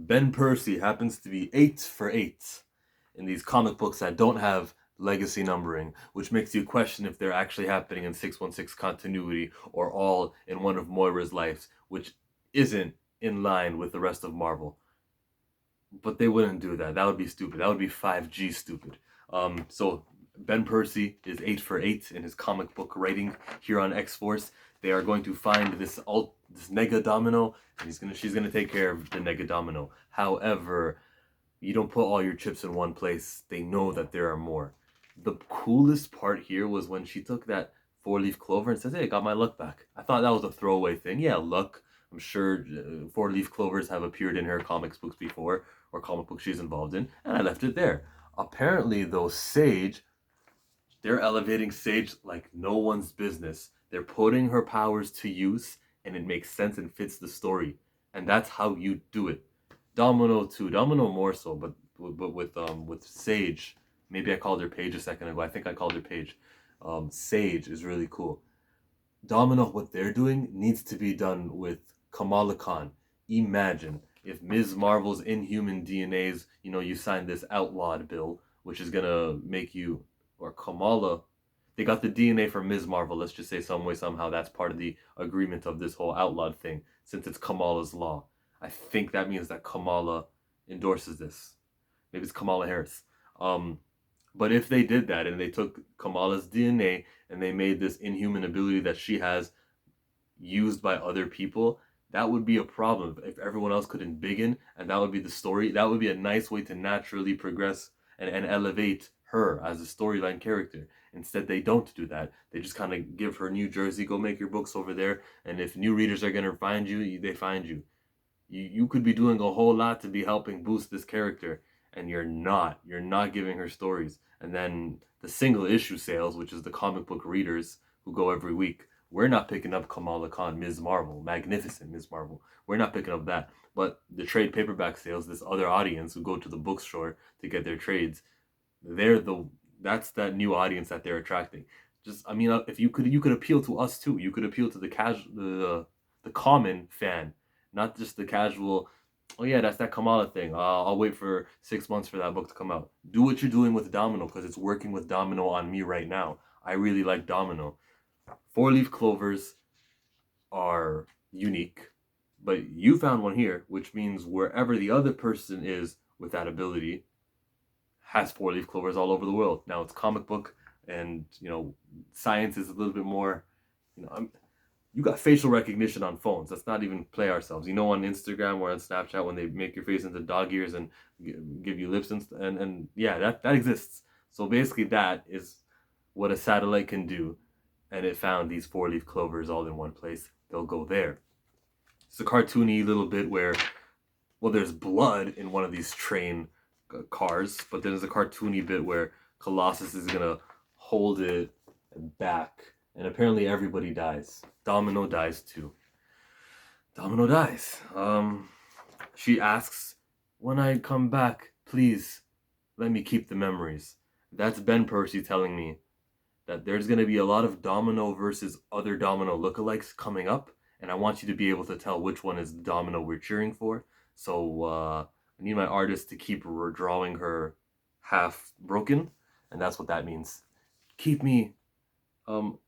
Ben Percy happens to be 8 for 8 in these comic books that don't have legacy numbering, which makes you question if they're actually happening in 616 continuity or all in one of Moira's lives, which isn't in line with the rest of Marvel. But they wouldn't do that. That would be stupid. That would be 5G stupid. So Ben Percy is 8 for 8 in his comic book writing here on X Force. They are going to find this Nega Domino, and she's gonna take care of the Nega Domino. However, you don't put all your chips in one place. They know that there are more. The coolest part here was when she took that four-leaf clover and says, "Hey, I got my luck back." I thought that was a throwaway thing. Yeah, luck. I'm sure four-leaf clovers have appeared in her comics books before, or comic books she's involved in, and I left it there. Apparently, though, Sage, they're elevating Sage like no one's business. They're putting her powers to use, and it makes sense and fits the story. And that's how you do it. Domino too. Domino more so, but with Sage, maybe I called her Paige a second ago. I think I called her Paige. Sage is really cool. Domino, what they're doing needs to be done with Kamala Khan. Imagine if Ms. Marvel's inhuman DNAs, you signed this outlawed bill, which is gonna make you, or Kamala, they got the DNA from Ms. Marvel. Let's just say some way, somehow, that's part of the agreement of this whole outlawed thing, since it's Kamala's law. I think that means that Kamala endorses this. Maybe it's Kamala Harris. Um, but if they did that and they took Kamala's DNA and they made this inhuman ability that she has used by other people, that would be a problem if everyone else couldn't begin, and that would be the story. That would be a nice way to naturally progress and elevate her as a storyline character. Instead, they don't do that. They just kind of give her New Jersey, go make your books over there, and if new readers are going to find you, they find you. You could be doing a whole lot to be helping boost this character, and you're not giving her stories. And then the single issue sales, which is the comic book readers who go every week, we're not picking up Kamala Khan, Ms. Marvel, magnificent Ms. Marvel. We're not picking up that. But the trade paperback sales, this other audience who go to the bookstore to get their trades, they're the that's that new audience that they're attracting. Just, I mean, if you could appeal to us too. You could appeal to the casual, the common fan, not just the casual. Oh yeah, that's that Kamala thing. I'll wait for 6 months for that book to come out. Do what you're doing with Domino, because it's working with Domino on me right now. I really like Domino. Four-leaf clovers are unique, but you found one here, which means wherever the other person is with that ability has four-leaf clovers all over the world. Now it's comic book, and science is a little bit more. You know, you got facial recognition on phones. Let's not even play ourselves. On Instagram or on Snapchat when they make your face into dog ears and give you lips and yeah, that exists. So basically, that is what a satellite can do, and it found these four-leaf clovers all in one place. They'll go there. It's a cartoony little bit where, well, there's blood in one of these train cars, but there's a cartoony bit where Colossus is gonna hold it back, and apparently everybody dies. Domino dies too. Domino dies. She asks, "When I come back, please let me keep the memories." That's Ben Percy telling me that there's going to be a lot of Domino versus other Domino lookalikes coming up, and I want you to be able to tell which one is the Domino we're cheering for. So I need my artist to keep drawing her half broken, and that's what that means. Keep me. Um,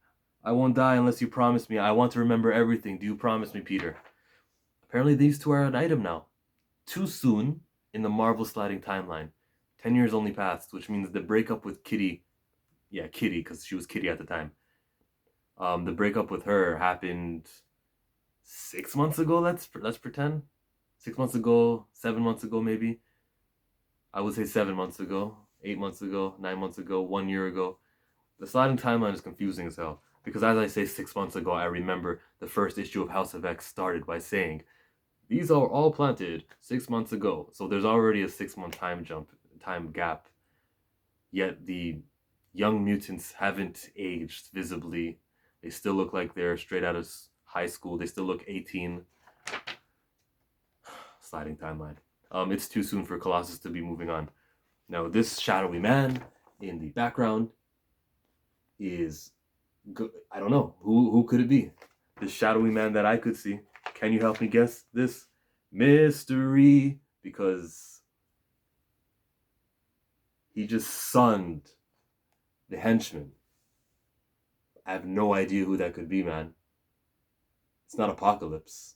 I won't die unless you promise me. I want to remember everything. Do you promise me, Peter? Apparently, these two are an item now. Too soon in the Marvel sliding timeline. 10 years only passed, which means the breakup with Kitty, yeah, Kitty, because she was Kitty at the time. The breakup with her happened 6 months ago. Let's pretend 6 months ago, 7 months ago, maybe. I would say 7 months ago, 8 months ago, 9 months ago, 1 year ago. The sliding timeline is confusing as hell, because as I say 6 months ago, I remember the first issue of House of X started by saying these are all planted 6 months ago. So there's already a 6 month time gap. Yet the young mutants haven't aged visibly. They still look like they're straight out of high school. They still look 18. Sliding timeline. It's too soon for Colossus to be moving on. Now, this shadowy man in the background is good. I don't know. Who could it be? This shadowy man that I could see. Can you help me guess this? Mystery because he just sunned the henchman. I have no idea who that could be, man. It's not Apocalypse.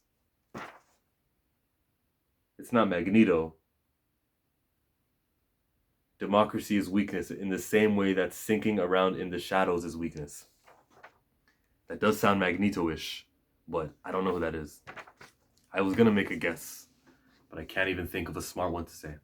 It's not Magneto. Democracy is weakness in the same way that sinking around in the shadows is weakness. That does sound Magneto-ish, but I don't know who that is. I was gonna make a guess, but I can't even think of a smart one to say.